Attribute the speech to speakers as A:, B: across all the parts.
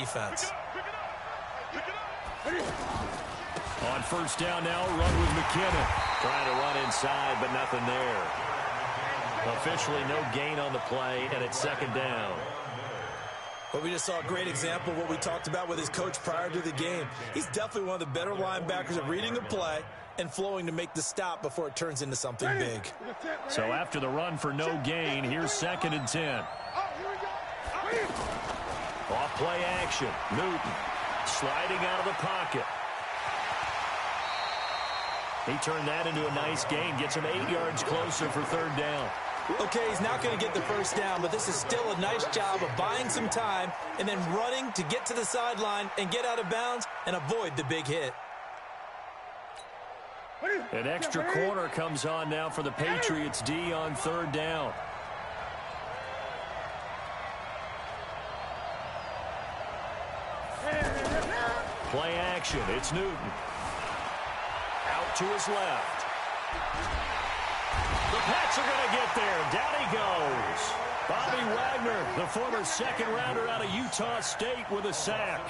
A: defense.
B: On first down now, run with McKinnon.
C: Trying to run inside, but nothing there. Officially no gain on the play, and it's second down.
A: But we just saw a great example of what we talked about with his coach prior to the game. He's definitely one of the better linebackers at reading a play and flowing to make the stop before it turns into something big.
B: So after the run for no gain, here's 2nd and 10.
C: Off play action. Newton sliding out of the pocket. He turned that into a nice gain. Gets him 8 yards closer for 3rd down.
A: Okay, he's not going to get the first down, but this is still a nice job of buying some time and then running to get to the sideline and get out of bounds and avoid the big hit.
B: An extra corner comes on now for the Patriots D on 3rd down.
C: Play action. It's Newton. Out to his left. The Pats are going to get there. Down he goes. Bobby Wagner, the former 2nd rounder out of Utah State, with a sack.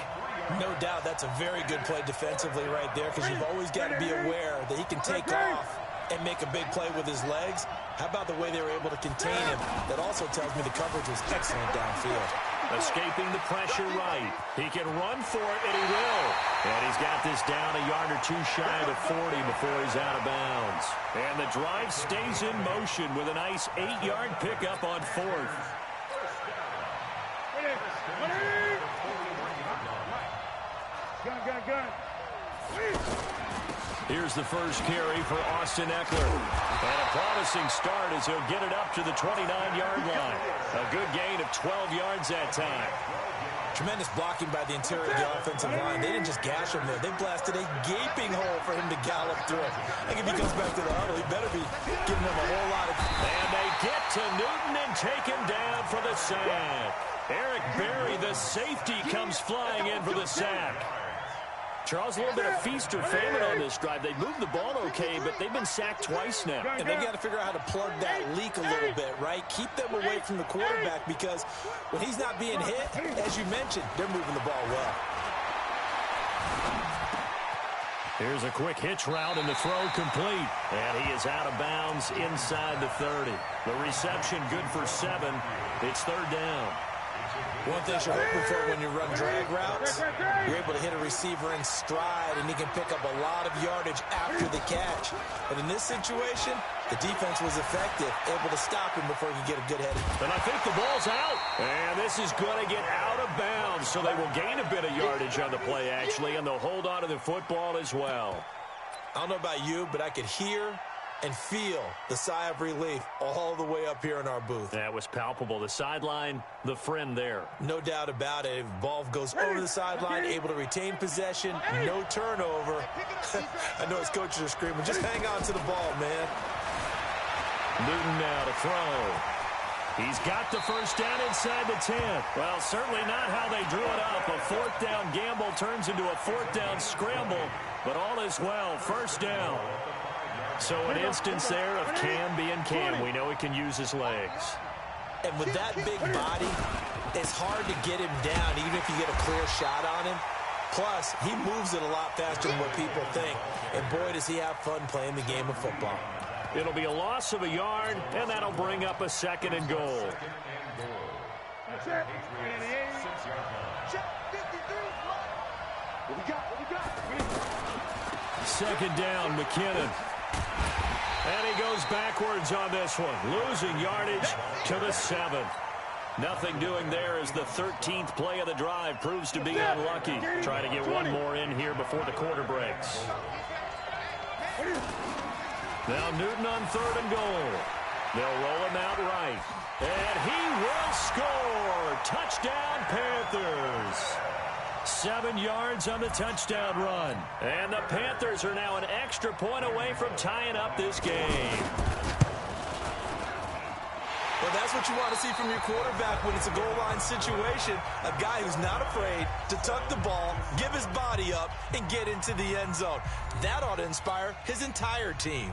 A: No doubt that's a very good play defensively right there, because you've always got to be aware that he can take off and make a big play with his legs. How about the way they were able to contain him? That also tells me the coverage was excellent downfield.
C: Escaping the pressure right. He can run for it, and he will. And he's got this down a yard or two shy of the 40 before he's out of bounds.
B: And the drive stays in motion with a nice 8-yard pickup on 4th. Here's the first carry for Austin Eckler. And a promising start as he'll get it up to the 29-yard line. A good gain of 12 yards that time.
A: Tremendous blocking by the interior of the offensive line. They didn't just gash him there. They blasted a gaping hole for him to gallop through. I think if he comes back to the huddle, he better be giving them a whole lot of...
B: And they get to Newton and take him down for the sack. Eric Berry, the safety, comes flying in for the sack. Charles, a little bit of feast or famine on this drive. They moved the ball okay, but they've been sacked twice now.
A: And they've got to figure out how to plug that leak a little bit, right? Keep them away from the quarterback, because when he's not being hit, as you mentioned, they're moving the ball well.
B: Here's a quick hitch route and the throw complete.
C: And he is out of bounds inside the 30.
B: The reception good for 7. It's 3rd down.
A: One thing you're hoping for when you run drag routes, you're able to hit a receiver in stride, and he can pick up a lot of yardage after the catch. But in this situation, the defense was effective, able to stop him before he could get a good head.
B: And I think the ball's out. And this is going to get out of bounds, so they will gain a bit of yardage on the play, actually, and they'll hold on to the football as well.
A: I don't know about you, but I could hear and feel the sigh of relief all the way up here in our booth.
B: That was palpable. The sideline, the friend there.
A: No doubt about it. If ball goes over the sideline, able to retain possession, no turnover. I know his coaches are screaming, just hang on to the ball, man.
B: Newton now to throw. He's got the first down inside the 10. Well, certainly not how they drew it up. A 4th down gamble turns into a 4th down scramble, but all is well. First down. So an instance there of can being can. We know he can use his legs.
A: And with that big body, it's hard to get him down, even if you get a clear shot on him. Plus, he moves it a lot faster than what people think. And boy, does he have fun playing the game of football.
B: It'll be a loss of a yard, and that'll bring up a 2nd and goal. Second down, McKinnon. And he goes backwards on this one, losing yardage to the 7th. Nothing doing there as the 13th play of the drive proves to be unlucky. Try to get one more in here before the quarter breaks. Now Newton on 3rd and goal. They'll roll him out right. And he will score! Touchdown, Panthers! 7 yards on the touchdown run. And the Panthers are now an extra point away from tying up this game.
A: Well, that's what you want to see from your quarterback when it's a goal line situation. A guy who's not afraid to tuck the ball, give his body up, and get into the end zone. That ought to inspire his entire team.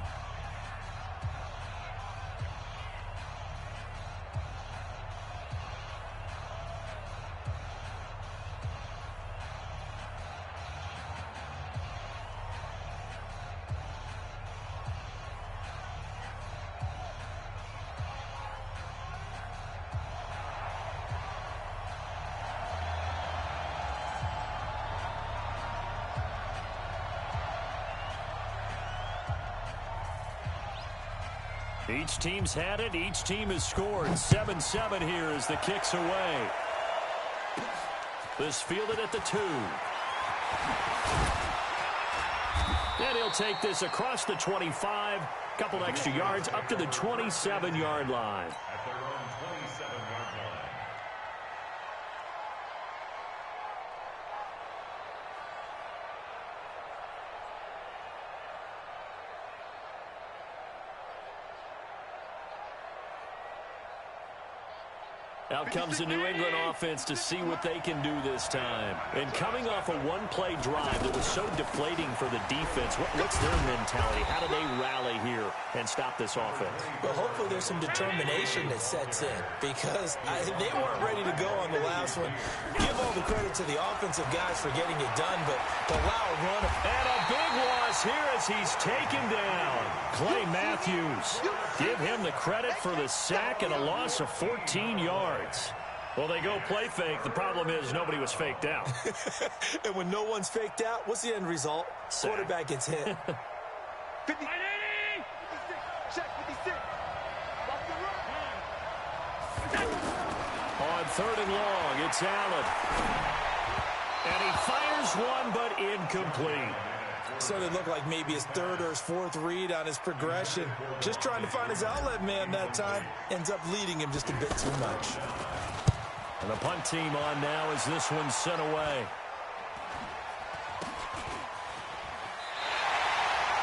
B: Each team's had it. Each team has scored. 7-7 here as the kick's away. This fielded at the 2. And he'll take this across the 25. Couple extra yards up to the 27-yard line. Out comes the New England offense to see what they can do this time. And coming off a one-play drive that was so deflating for the defense, what's their mentality? How do they rally here and stop this offense?
A: Well, hopefully there's some determination that sets in because they weren't ready to go on the last one. Give all the credit to the offensive guys for getting it done, but to allow a run.
B: And a big loss here as he's taken down. Clay Matthews. Give him the credit for the sack and a loss of 14 yards. Well, they go play fake. The problem is nobody was faked out.
A: And when no one's faked out, what's the end result? Sack. Quarterback gets hit.
D: 50. Check 56.
B: On 3rd and long, it's Allen. And he fires one, but incomplete.
A: So it looked like maybe his 3rd or his 4th read on his progression. Just trying to find his outlet man that time. Ends up leading him just a bit too much.
B: And the punt team on now as this one's sent away.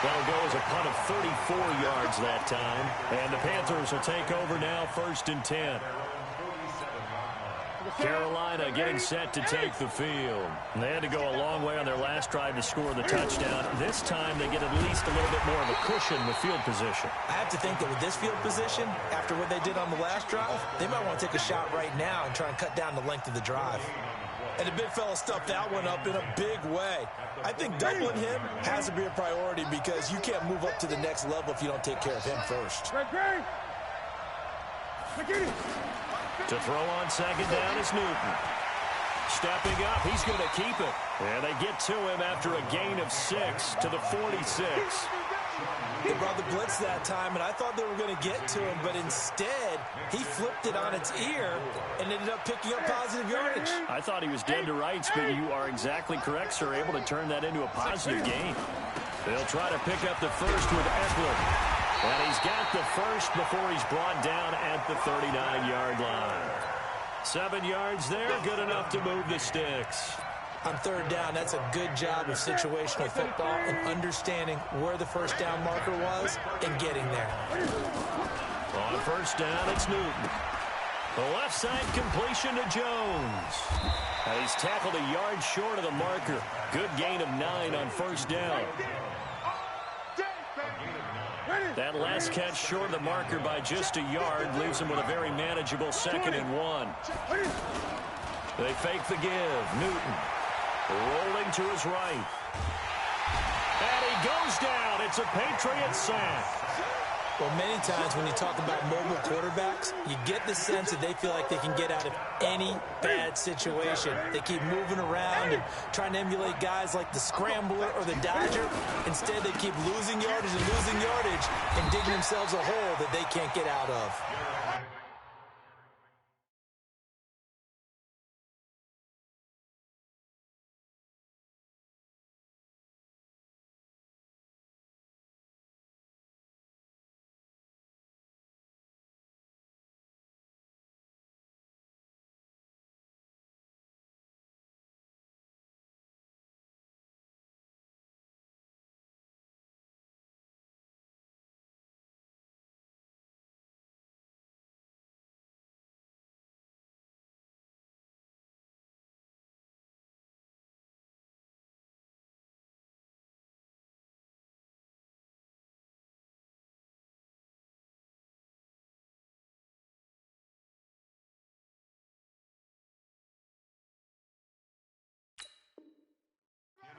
B: That'll go as a punt of 34 yards that time. And the Panthers will take over now 1st and 10. Carolina getting set to take the field. They had to go a long way on their last drive to score the touchdown. This time they get at least a little bit more of a cushion with field position.
A: I have to think that with this field position, after what they did on the last drive, they might want to take a shot right now and try and cut down the length of the drive. And the big fella stuffed that one up in a big way. I think doubling him has to be a priority because you can't move up to the next level if you don't take care of him first.
B: To throw on 2nd down is Newton. Stepping up, he's going to keep it. And they get to him after a gain of 6 to the 46.
A: They brought the blitz that time, and I thought they were going to get to him, but instead, he flipped it on its ear and ended up picking up positive yardage.
B: I thought he was dead to rights, but you are exactly correct, sir. Able to turn that into a positive gain. They'll try to pick up the first with Eckler. And he's got the first before he's brought down at the 39-yard line. 7 yards there, good enough to move the sticks.
A: On 3rd down, that's a good job of situational football and understanding where the first down marker was and getting there.
B: On 1st down, it's Newton. The left side completion to Jones. And he's tackled a yard short of the marker. Good gain of 9 on 1st down. That last catch short of the marker by just a yard leaves him with a very manageable 2nd and 1. They fake the give. Newton rolling to his right. And he goes down. It's a Patriot sack.
A: Well, many times when you talk about mobile quarterbacks, you get the sense that they feel like they can get out of any bad situation. They keep moving around and trying to emulate guys like the Scrambler or the Dodger. Instead, they keep losing yardage and digging themselves a hole that they can't get out of.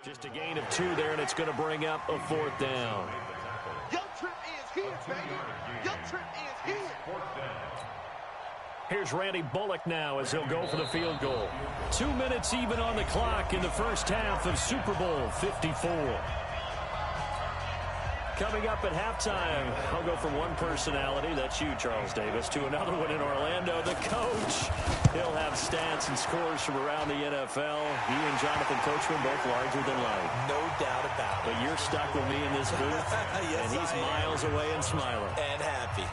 B: Just a gain of 2 there, and it's going to bring up a 4th down.
D: Your trip is here, baby. Your trip is here.
B: Here's Randy Bullock now as he'll go for the field goal. 2 minutes even on the clock in the first half of Super Bowl 54. Coming up at halftime, I'll go from one personality, that's you, Charles Davis, to another one in Orlando, the coach. He'll have stats and scores from around the NFL. He and Jonathan Coachman both larger than life.
A: No doubt about it.
B: But you're stuck with me in this booth,
A: yes,
B: and he's miles away and smiling.
A: And happy.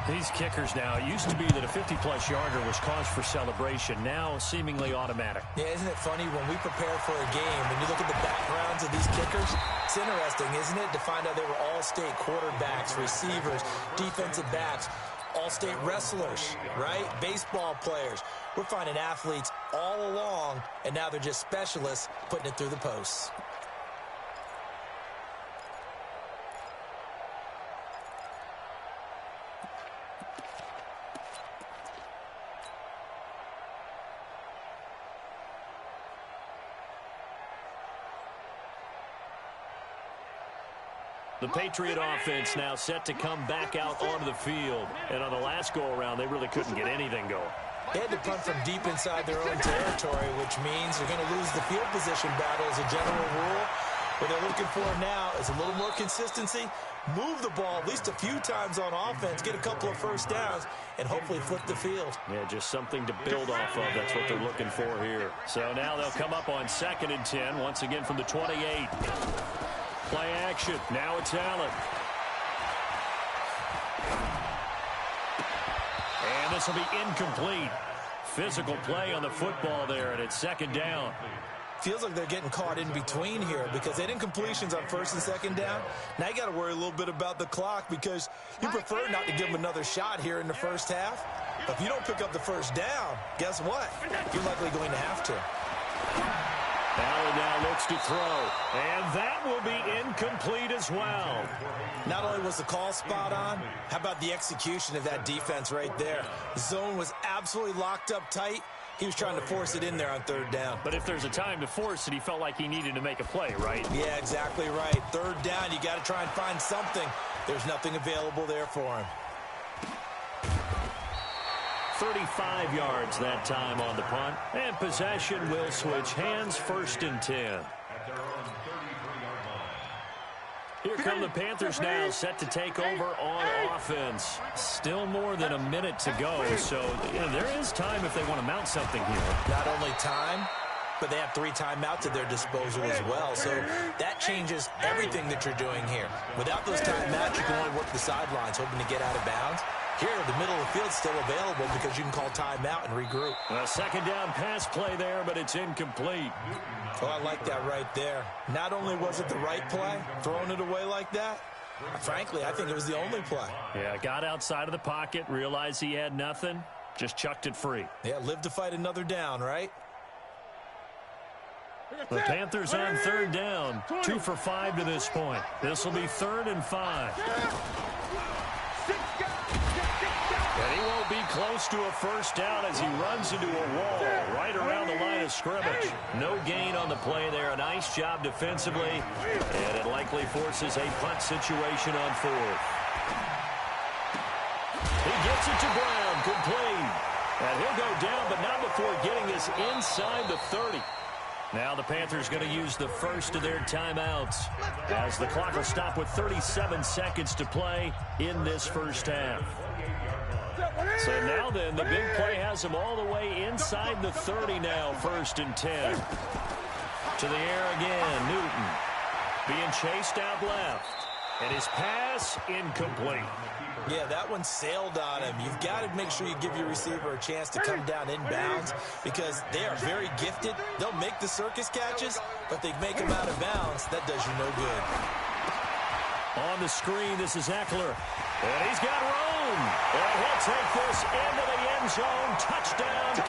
C: These kickers now, it used to be that a 50-plus yarder was cause for celebration. Now, seemingly automatic.
A: Yeah, isn't it funny when we prepare for a game, when you look at the backgrounds of these kickers, it's interesting, isn't it, to find out they were all-state quarterbacks, receivers, defensive backs, all-state wrestlers, right? Baseball players. We're finding athletes all along, and now they're just specialists putting it through the posts.
B: The Patriot offense now set to come back out onto the field. And on the last go-around, they really couldn't get anything going.
A: They had to punt from deep inside their own territory, which means they're going to lose the field position battle as a general rule. What they're looking for now is a little more consistency, move the ball at least a few times on offense, get a couple of first downs, and hopefully flip the field.
B: Yeah, just something to build off of. That's what they're looking for here. So now they'll come up on 2nd and 10, once again from the 28. Play action. Now it's Allen. And this will be incomplete. Physical play on the football there, and it's 2nd down.
A: Feels like they're getting caught in between here because they didn't completions on 1st and 2nd down. Now you got to worry a little bit about the clock because you prefer not to give them another shot here in the first half. But if you don't pick up the first down, guess what? You're likely going to have to.
B: Allen now looks to throw, and that will be incomplete as well.
A: Not only was the call spot on, how about the execution of that defense right there? The zone was absolutely locked up tight. He was trying to force it in there on 3rd down.
C: But if there's a time to force it, he felt like he needed to make a play, right?
A: Yeah, exactly right. 3rd down, you got to try and find something. There's nothing available there for him.
B: 35 yards that time on the punt. And possession will switch hands, 1st and 10. Here come the Panthers now, set to take over on offense. Still more than a minute to go, so there is time if they want to mount something here.
A: Not only time, but they have 3 timeouts at their disposal as well. So that changes everything that you're doing here. Without those timeouts, you can only work the sidelines, hoping to get out of bounds. Here, the middle of the field's still available because you can call timeout and regroup.
B: A 2nd down pass play there, but it's incomplete.
A: Oh, I like that right there. Not only was it the right play, throwing it away like that, frankly, I think it was the only play.
B: Yeah, got outside of the pocket, realized he had nothing, just chucked it free.
A: Yeah, live to fight another down, right?
B: The Panthers on 3rd down, 2 for 5 to this point. This will be 3rd and 5. And he won't be close to a first down as he runs into a wall right around the line of scrimmage. No gain on the play there. A nice job defensively. And it likely forces a punt situation on 4th. He gets it to Brown, complete. And he'll go down, but not before getting this inside the 30. Now the Panthers going to use the first of their timeouts as the clock will stop with 37 seconds to play in this first half. So now then, the big play has him all the way inside the 30 now, 1st and 10. To the air again, Newton being chased out left. And his pass incomplete.
A: Yeah, that one sailed on him. You've got to make sure you give your receiver a chance to come down inbounds because they are very gifted. They'll make the circus catches, but they make them out of bounds. That does you no good.
B: On the screen, this is Eckler. And he's got room. And he'll take this into the end zone. Touchdown.